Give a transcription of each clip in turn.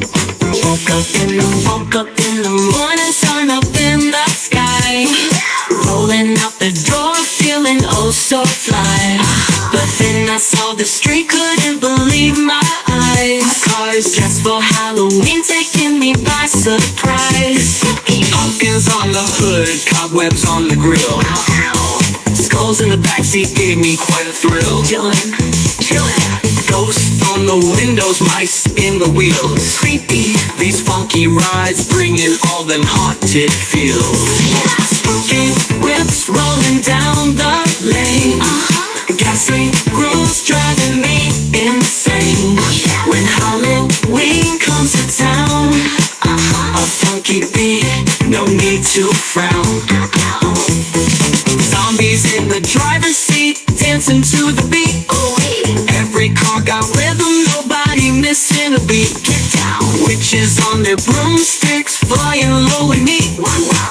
Woke up in the morning, sun up in the sky. Rolling out the door, feeling oh so fly. But then I saw the street, couldn't believe my eyes. Cars dressed for Halloween, taking me by surprise. Pumpkins on the hood, cobwebs on the grill. Skulls in the backseat gave me quite a thrill. Chillin'. Ghosts on the windows, mice in the wheels. Creepy. These funky rides bringing all them haunted feels. Spooky whips rolling down the lane. Ghastly grooves driving me insane. When Halloween comes to town, a funky beat, no need to frown. Zombies in the driver's seat, dancing to the beat. Every car got rhythm, nobody missing a beat. Get down. Witches on their broomsticks, flying low and neat.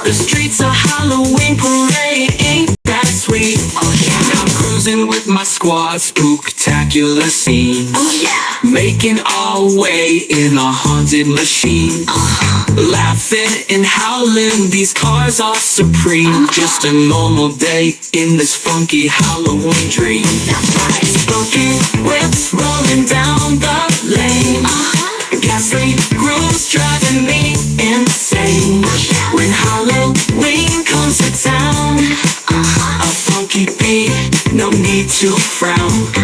The streets are Halloween parade, ain't that sweet? I'm cruising with my squad, spooktacular scene. Making our way in a haunted machine. Laughing and howling, these cars are supreme. Just a normal day in this funky Halloween dream. Spooky whips rolling down the lane. Ghastly grooves driving me insane. When Halloween comes to town, a funky beat, no need to frown.